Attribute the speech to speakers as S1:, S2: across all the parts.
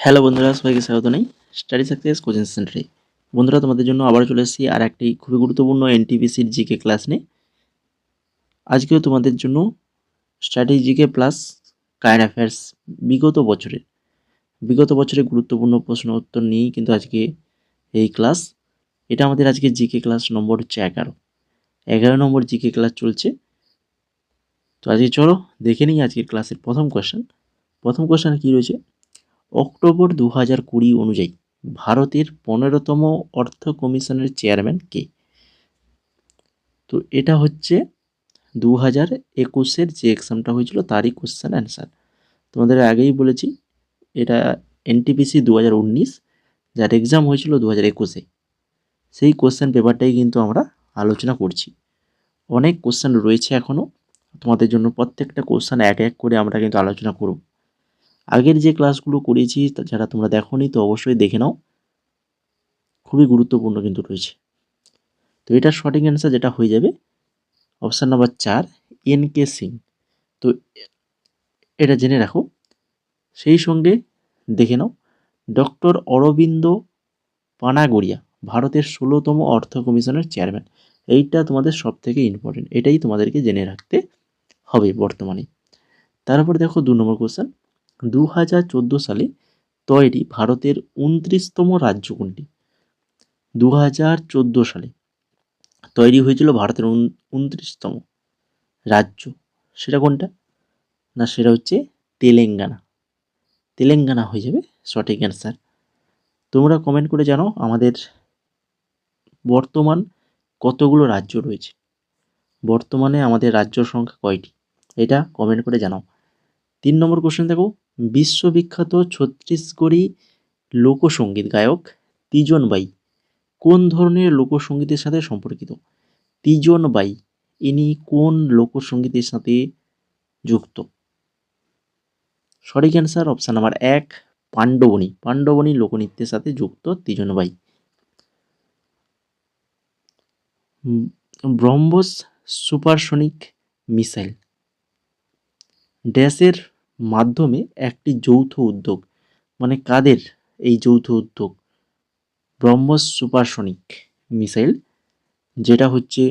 S1: Hello বন্ধুরা, সবাইকে স্বাগত জানাই স্টাডি সাকসেস কোচিং সেন্টারে। বন্ধুরা, তোমাদের জন্য আবার চলে এসেছি আর একটি খুবই গুরুত্বপূর্ণ এনটিপিসির জিকে ক্লাস নিয়ে। আজকেও তোমাদের জন্য study GK plus current affairs বিগত বছরের গুরুত্বপূর্ণ প্রশ্ন উত্তর নিয়েই কিন্তু আজকে এই ক্লাস। এটা আমাদের আজকে জিকে ক্লাস নম্বর হচ্ছে 11 নম্বর জিকে ক্লাস চলছে। তো আজকে চলো দেখে নিই আজকের ক্লাসের প্রথম কোয়েশ্চেন কি রয়েছে। অক্টোবর 2020 অনুযায়ী ভারতের 15তম অর্থ কমিশনের চেয়ারম্যান কে? তো এটা হচ্ছে 2021-এর যে এক্সামটা হয়েছিল তারই কোশ্চেন অ্যান্সার। তোমাদের আগেই বলেছি এটা এনটিপিসি 2019, যার এক্সাম হয়েছিল 2021-এ। সেই কোশ্চেন পেপারটাই কিন্তু আমরা আলোচনা করছি। অনেক কোশ্চেন রয়েছে এখনও তোমাদের জন্য, প্রত্যেকটা কোশ্চেন এক এক করে আমরা কিন্তু আলোচনা করব। আগের যে ক্লাসগুলো করেছি যারা তোমরা দেখোনি তো অবশ্যই দেখে নাও, খুবই গুরুত্বপূর্ণ কিন্তু রয়েছে। তো এটার সঠিক অ্যান্সার যেটা হয়ে যাবে অপশান নাম্বার 4, এন.কে. সিং। তো এটা জেনে রাখো। সেই সঙ্গে দেখে নাও, ডক্টর অরবিন্দ পানাগড়িয়া ভারতের 16তম অর্থ কমিশনের চেয়ারম্যান। এইটা তোমাদের সব থেকে ইম্পর্টেন্ট, এটাই তোমাদেরকে জেনে রাখতে হবে বর্তমানে। তারপর দেখো 2 নম্বর কোশ্চেন, 2014 সালে তৈরি ভারতের 29তম রাজ্য কোনটি? 2014 সালে তৈরি হয়েছিল ভারতের 29তম রাজ্য, সেটা কোনটা? না, সেটা হচ্ছে তেলেঙ্গানা হয়ে যাবে সঠিক অ্যান্সার। তোমরা কমেন্ট করে জানাও আমাদের বর্তমান কতগুলো রাজ্য রয়েছে, বর্তমানে আমাদের রাজ্য সংখ্যা কয়টি, এটা কমেন্ট করে জানাও। 3 নম্বর কোশ্চেন দেখো, বিশ্ববিখ্যাত ছত্তিশগড়ি লোকসঙ্গীত গায়ক তিজন বাই কোন ধরনের লোকসঙ্গীতের সাথে সম্পর্কিত? তিজন বাই ইনি কোন লোকসঙ্গীতের সাথে যুক্ত? সঠিক অ্যান্সার অপশান নাম্বার 1, পাণ্ডবনী লোকনৃত্যের সাথে যুক্ত তিজন বাই। ব্রহ্মোস সুপারসনিক মিসাইল ড্যাশের মাধ্যমে একটি যৌথ উদ্যোগ, মানে কাদের এই যৌথ উদ্যোগ? ব্রহ্মোস সুপারসনিক মিসাইল, যেটা হচ্ছে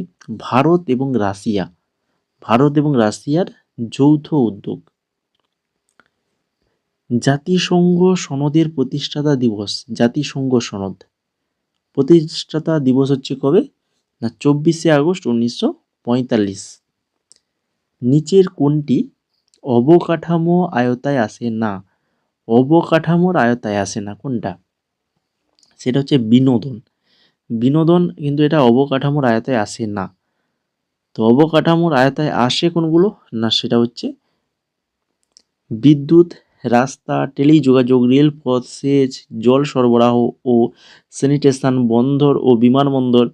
S1: ভারত এবং রাশিয়ার যৌথ উদ্যোগ। জাতিসংঘ সনদের প্রতিষ্ঠাতা দিবস হচ্ছে কবে? না, 24শে আগস্ট 1945। নিচের কোনটি অবকাঠামোর আয়তায় আসে না? কোনটা? সেটা হচ্ছে বিনোদন কিন্তু এটা অবকাঠামোর আয়তায় আসে না। তো অবকাঠামোর আয়তায় আসে কোনগুলো? না, সেটা হচ্ছে বিদ্যুৎ, রাস্তা, টেলিযোগাযোগ, রেলপথ, সেচ, জল সরবরাহ ও স্যানিটেশন, বন্দর ও বিমানবন্দর,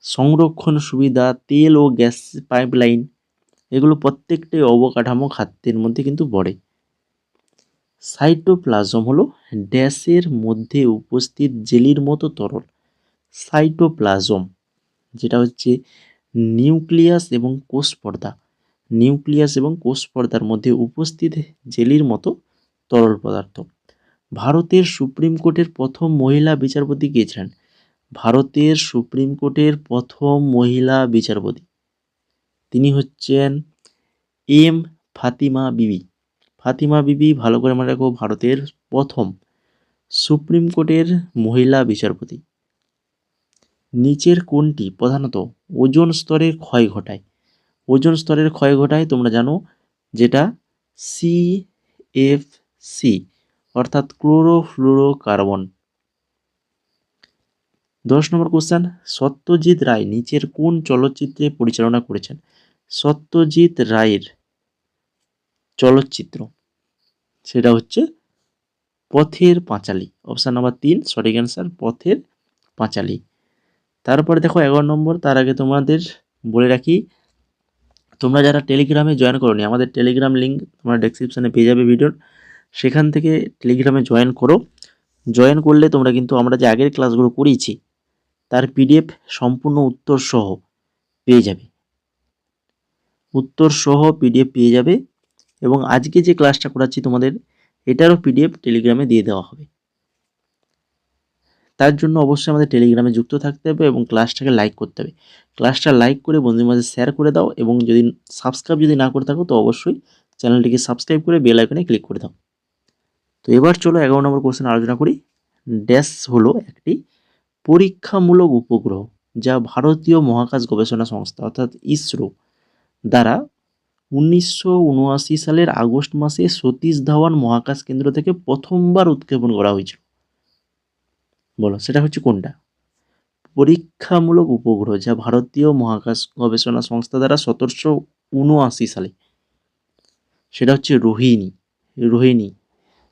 S1: সংরক্ষণ সুবিধা, তেল ও গ্যাস পাইপলাইন, এগুলো প্রত্যেকটাই অবকাঠামো খাতের মধ্যে কিন্তু পড়ে। সাইটোপ্লাজম হলো ড্যাশের মধ্যে উপস্থিত জেলির মতো তরল। সাইটোপ্লাজম, যেটা হচ্ছে নিউক্লিয়াস এবং কোষ পর্দার মধ্যে উপস্থিত জেলির মতো তরল পদার্থ। ভারতের সুপ্রিম কোর্টের প্রথম মহিলা বিচারপতি কে ছিলেন? ভারতের সুপ্রিম কোর্টের প্রথম মহিলা বিচারপতি তিনি হচ্ছেন এম ফাতিমা বিবি। ভালো করে মনে রাখো, ভারতের প্রথম সুপ্রিম কোর্টের মহিলা বিচারপতি। নিচের কোনটি প্রধানত ওজোন স্তরের ক্ষয় ঘটায়? তোমরা জানো যেটা CFC, অর্থাৎ ক্লোরোফ্লুরোকার্বন। 10 নম্বর কোশ্চেন, সত্যজিৎ রায় নিচের কোন চলচ্চিত্রে পরিচালনা করেছেন? সত্যজিৎ রায়ের চলচ্চিত্র সেটা হচ্ছে পথের পাঁচালী। অপশান নাম্বার 3 সঠিক অ্যান্সার, পথের পাঁচালী। তারপরে দেখো 11 নম্বর। তার আগে তোমাদের বলে রাখি, তোমরা যারা টেলিগ্রামে জয়েন করোনি, আমাদের টেলিগ্রাম লিঙ্ক তোমরা ডেসক্রিপশানে পেয়ে যাবে ভিডিওর, সেখান থেকে টেলিগ্রামে জয়েন করো। জয়েন করলে তোমরা কিন্তু আমরা যে আগের ক্লাসগুলো করিয়েছি তার PDF সম্পূর্ণ উত্তর সহ পেয়ে যাবে, এবং আজকে যে ক্লাসটা করাচ্ছি তোমাদের এটারও পিডিএফ টেলিগ্রামে দিয়ে দেওয়া হবে। তার জন্য অবশ্যই আমাদের টেলিগ্রামে যুক্ত থাকতে হবে এবং ক্লাসটাকে লাইক করতে হবে। ক্লাসটা লাইক করে বন্ধুদের মাঝে শেয়ার করে দাও এবং যদি সাবস্ক্রাইব যদি না করে থাকো তো অবশ্যই চ্যানেলটিকে সাবস্ক্রাইব করে বেল আইকনে ক্লিক করে দাও। তো এবার চলো 11 নম্বর কোশ্চেন আলোচনা করি। ড্যাশ হলো একটি পরীক্ষামূলক উপগ্রহ যা ভারতীয় মহাকাশ গবেষণা সংস্থা অর্থাৎ ইসরো দ্বারা 1979 সালের আগস্ট মাসে সতীশ ধাওয়ান মহাকাশ কেন্দ্র থেকে প্রথমবার উৎক্ষেপণ করা হয়েছিল। বলো সেটা হচ্ছে কোনটা? পরীক্ষামূলক উপগ্রহ যা ভারতীয় মহাকাশ গবেষণা সংস্থা দ্বারা 1779 সালে, সেটা হচ্ছে রোহিণী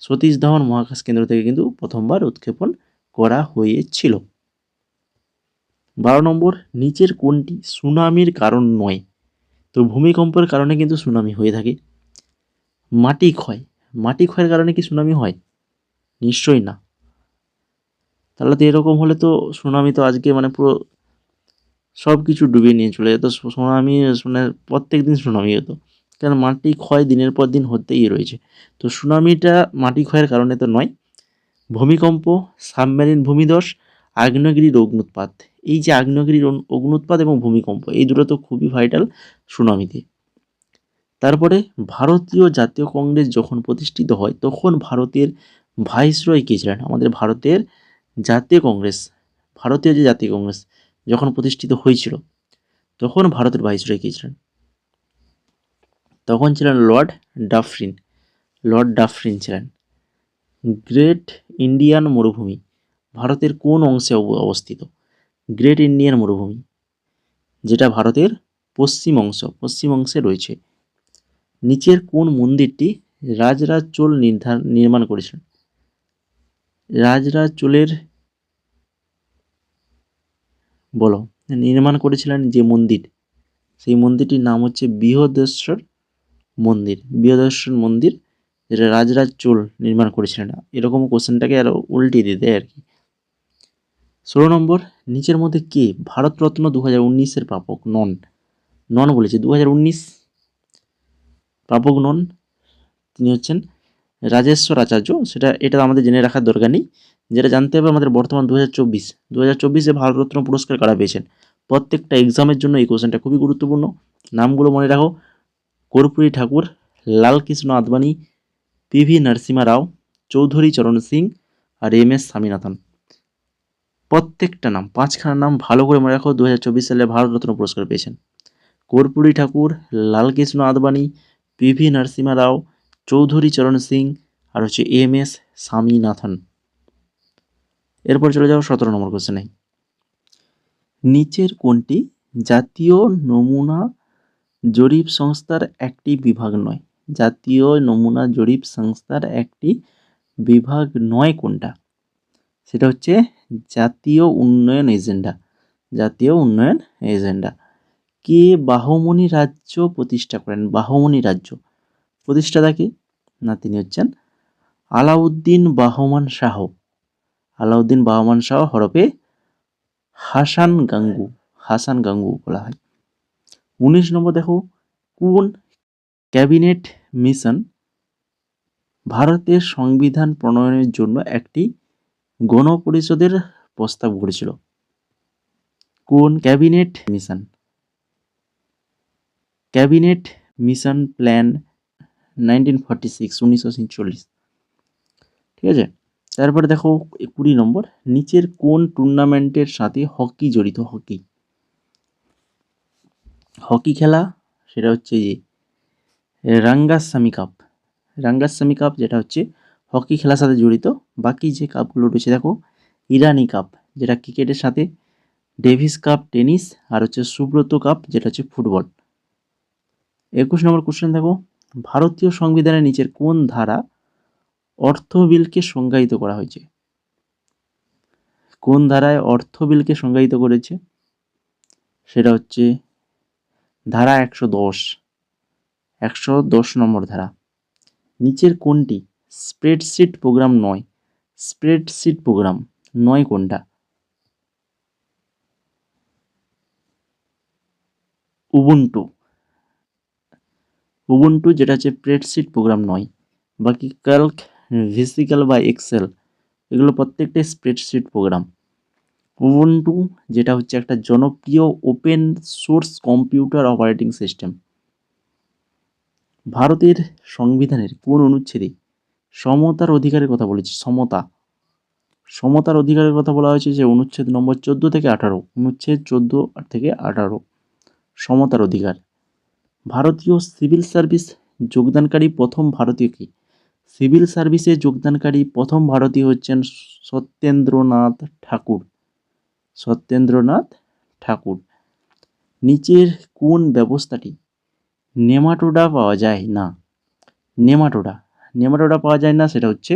S1: সতীশ ধাওয়ান মহাকাশ কেন্দ্র থেকে কিন্তু প্রথমবার উৎক্ষেপণ করা হয়েছিল। 12 নম্বর, নিচের কোনটি সুনামির কারণ নয়? তো ভূমিকম্পের কারণে কিন্তু সুনামি হয়ে থাকে। মাটি ক্ষয়ের কারণে কি সুনামি হয়? নিশ্চয়ই না। তাহলে তো এরকম হলে তো সুনামি তো আজকে মানে পুরো সব কিছু ডুবিয়ে নিয়ে চলে যেত। সুনামি মানে প্রত্যেক দিন সুনামি হতো, কারণ মাটি ক্ষয় দিনের পর দিন হতেই রয়েছে। তো সুনামিটা মাটি ক্ষয়ের কারণে তো নয়। ভূমিকম্প, সাবমেরিন ভূমিধস, আগ্নেয়গিরির অগ্নুৎপাত। এই যে আগ্নেয়গিরির অগ্নুৎপাত এবং ভূমিকম্প, এই দুটো তো খুবই ভাইটাল সুনামিতে। তারপরে ভারতীয় জাতীয় কংগ্রেস যখন প্রতিষ্ঠিত হয় তখন ভারতের ভাইসরয় কে ছিলেন? আমাদের ভারতের জাতীয় কংগ্রেস, ভারতীয় যে জাতীয় কংগ্রেস যখন প্রতিষ্ঠিত হয়েছিল তখন ভারতের ভাইসরয় কে ছিলেন? তখন ছিলেন লর্ড ডাফরিন ছিলেন। গ্রেট ইন্ডিয়ান মরুভূমি ভারতের কোন অংশে অবস্থিত? গ্রেট ইন্ডিয়ান মরুভূমি যেটা ভারতের পশ্চিম অংশে রয়েছে। নিচের কোন মন্দিরটি রাজরাজ চোল নির্মাণ করেছিলেন? রাজরাজ চোলের বলো নির্মাণ করেছিলেন যে মন্দির, সেই মন্দিরটির নাম হচ্ছে বৃহদেশ্বর মন্দির, যেটা রাজরাজ চোল নির্মাণ করেছিলেন। এরকম কোশ্চেনটাকে আরো উল্টে দিয়ে দেয় আর কি। 16 নম্বর, নিচের মধ্যে কে ভারতরত্ন 2019-এর প্রাপক নন বলেছে 2019 প্রাপক নন? তিনি হচ্ছেন রাজেশ্বর আচার্য। এটা আমাদের জেনে রাখার দরকার নেই। যেটা জানতে হবে আমাদের বর্তমান 2024-এ ভারতরত্ন পুরস্কার কারা পেয়েছেন। প্রত্যেকটা এক্সামের জন্য এই কোশ্চেনটা খুবই গুরুত্বপূর্ণ। নামগুলো মনে রাখো: কর্পূরী ঠাকুর, লালকৃষ্ণ আদবানি, পিভি নরসিমা রাও, চৌধুরী চরণ সিং আর MS স্বামীনাথন। প্রত্যেকটা নাম 5খানা নাম ভালো করে মনে রাখো। 2024 সালে ভারতরত্ন পুরস্কার পেয়েছেন কর্পূরী ঠাকুর, লালকৃষ্ণ আদবানি, পিভি নরসিমা রাও, চৌধুরী চরণ সিং আর হচ্ছে MS স্বামীনাথন। এরপর চলে যাও 17 নম্বর কোশ্চেনে। নিচের কোনটি জাতীয় নমুনা জরিপ সংস্থার একটি বিভাগ নয়? জাতীয় নমুনা জরিপ সংস্থার একটি বিভাগ নয় কোনটা? সেটা হচ্ছে জাতীয় উন্নয়ন এজেন্ডা। কে বাহমনি রাজ্য প্রতিষ্ঠা করেন? বাহমনি রাজ্য প্রতিষ্ঠাতা কে? না, তিনি হচ্ছেন আলাউদ্দিন বাহমান শাহ হরফে হাসান গাঙ্গু বলা হয়। 19 নম্বর দেখো, কোন ক্যাবিনেট মিশন ভারতের সংবিধান প্রণয়নের জন্য একটি গণপরিষদের প্রস্তাব করেছিল? কোন ক্যাবিনেট মিশন প্ল্যান 1946 ঠিক আছে। তারপরে দেখো 20 নম্বর, নিচের কোন টুর্নামেন্টের সাথে হকি জড়িত? হকি খেলা, সেটা হচ্ছে যে রাঙ্গাস্বামী কাপ, যেটা হচ্ছে হকি খেলার সাথে জড়িত। বাকি যে কাপগুলো রয়েছে দেখো, ইরানি কাপ যেটা ক্রিকেটের সাথে, ডেভিস কাপ টেনিস আর হচ্ছে সুব্রত কাপ যেটা হচ্ছে ফুটবল। 21 নম্বর কোশ্চেন দেখো, ভারতীয় সংবিধানের নিচের কোন ধারা অর্থ বিলকে সংজ্ঞায়িত করা হয়েছে? কোন ধারায় অর্থ বিলকে সংজ্ঞায়িত করেছে? সেটা হচ্ছে ধারা 110 নম্বর ধারা। নিচের কোনটি স্প্রেডশিট প্রোগ্রাম নয় কোনটা? উবুন্টু যেটা হচ্ছে স্প্রেডশিট প্রোগ্রাম নয়। বাকি ক্যালক, ভেসিক্যাল বা এক্সেল, এগুলো প্রত্যেকটাই স্প্রেডশিট প্রোগ্রাম। উবুন্টু যেটা হচ্ছে একটা জনপ্রিয় open source computer operating system. ভারতের সংবিধানের কোন অনুচ্ছেদে সমতার অধিকারের কথা বলেছি? সমতার অধিকারের কথা বলা হয়েছে যে অনুচ্ছেদ নম্বর 14 থেকে 18, অনুচ্ছেদ 14 থেকে 18, সমতার অধিকার। ভারতীয় সিভিল সার্ভিস যোগদানকারী প্রথম ভারতীয় কি? সিভিল সার্ভিসে যোগদানকারী প্রথম ভারতীয় হচ্ছেন সত্যেন্দ্রনাথ ঠাকুর। সত্যেন্দ্রনাথ ঠাকুর। নিচের কোন ব্যবস্থাটি নেমাটোডা পাওয়া যায় না? নেমাটোডা পাওয়া যায় না, সেটা হচ্ছে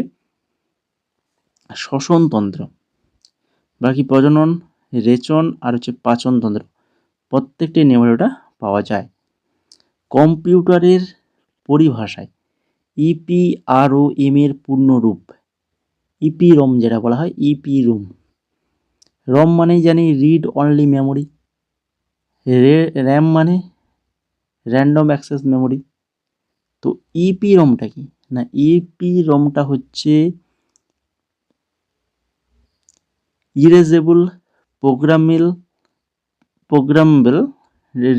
S1: শ্বসনতন্ত্র। বাকি প্রজনন, রেচন আর হচ্ছে পাচনতন্ত্র, প্রত্যেকটি নেমাটোডা পাওয়া যায়। কম্পিউটারের পরিভাষায় ইপিআরওএম এর পূর্ণরূপ, ইপিরম যেটা বলা হয়, ইপিরম। রম মানেই জানি রিড অনলি মেমোরি, র্যাম মানে র্যান্ডম অ্যাক্সেস মেমোরি। তো ইপিরমটা কি না, ইপিরমটা হচ্ছে erasable programmable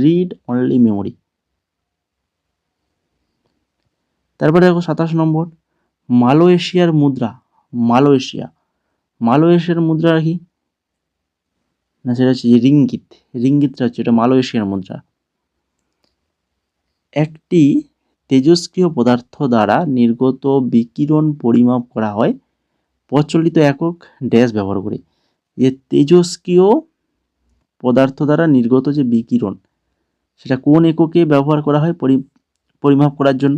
S1: read only memory. তারপরে দেখো 27 নম্বর, মালয়েশিয়ার মুদ্রা কি না, সেটা হচ্ছে রিঙ্গিতটা হচ্ছে এটা মালয়েশিয়ার মুদ্রা। একটি তেজস্ক্রিয় পদার্থ দ্বারা নির্গত বিকিরণ পরিমাপ করা হয় প্রচলিত একক ড্যাশ ব্যবহার করে। যে তেজস্ক্রিয় পদার্থ দ্বারা নির্গত যে বিকিরণ, সেটা কোন এককে ব্যবহার করা হয় পরিমাপ করার জন্য?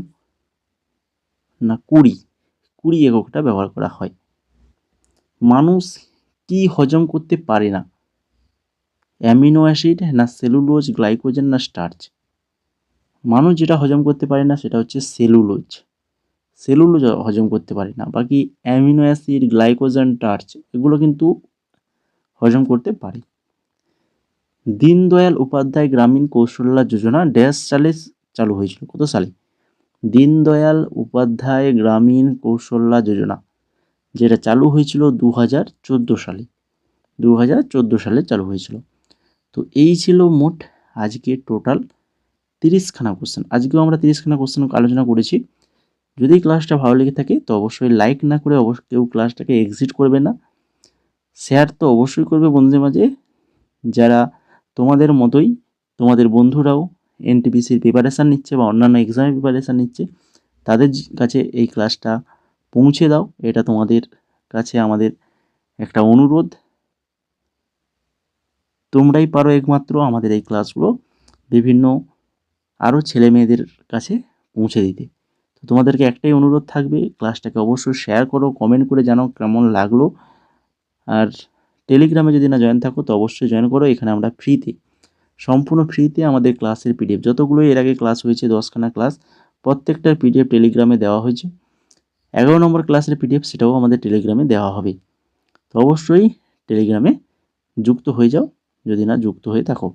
S1: না, 20 এককটা ব্যবহার করা হয়। মানুষ কি হজম করতে পারে না? অ্যামিনো অ্যাসিড না সেলুলোজ, গ্লাইকোজেন না স্টার্চ? মানুষ যেটা হজম করতে পারে না সেটা হচ্ছে সেলুলোজ হজম করতে পারে না। বাকি অ্যামিনো অ্যাসিড, গ্লাইকোজেন, স্টার্চ এগুলো কিন্তু হজম করতে পারে। দীনদয়াল উপাধ্যায় গ্রামীণ কৌশল্যা যোজনা ড্যাশ সালে চালু হয়েছিল? কত সালে? দীনদয়াল উপাধ্যায় গ্রামীণ কৌশল্যা যোজনা যেটা চালু হয়েছিল 2014 সালে। 2014 সালে চালু হয়েছিল। তো এই ছিল মোট আজকে টোটাল 30খানা কোশ্চেন। আজকেও আমরা 30খানা কোশ্চেন আলোচনা করেছি। যদি ক্লাসটা ভালো লেগে থাকে তো অবশ্যই লাইক না করে কেউ ক্লাসটাকে এক্সিট করবে না। শেয়ার তো অবশ্যই করবে বন্ধুদের মাঝে, যারা তোমাদের মতোই তোমাদের বন্ধুরাও এনটিপিসির প্রিপারেশান নিচ্ছে বা অন্যান্য এক্সামের প্রিপারেশান নিচ্ছে, তাদের কাছে এই ক্লাসটা পৌঁছে দাও। এটা তোমাদের কাছে আমাদের একটা অনুরোধ। তোমরাই পারো একমাত্র আমাদের এই ক্লাসগুলো বিভিন্ন আরও ছেলে মেয়েদের কাছে পৌঁছে দিতে। তো তোমাদেরকে একটাই অনুরোধ থাকবে, ক্লাসটাকে অবশ্যই শেয়ার করো, কমেন্ট করে জানাও কেমন লাগলো। আর টেলিগ্রামে যদি না জয়েন থাকো তো অবশ্যই জয়েন করো। এখানে আমরা সম্পূর্ণ ফ্রিতে আমাদের ক্লাসের পিডিএফ, যতগুলো এর আগে ক্লাস হয়েছে 10খানা ক্লাস, প্রত্যেকটার পিডিএফ টেলিগ্রামে দেওয়া হয়েছে। 11 নম্বর ক্লাসের পিডিএফ সেটাও আমাদের টেলিগ্রামে দেওয়া হবে। তো অবশ্যই টেলিগ্রামে যুক্ত হয়ে যাও যদি না যুক্ত হয়ে থাকো।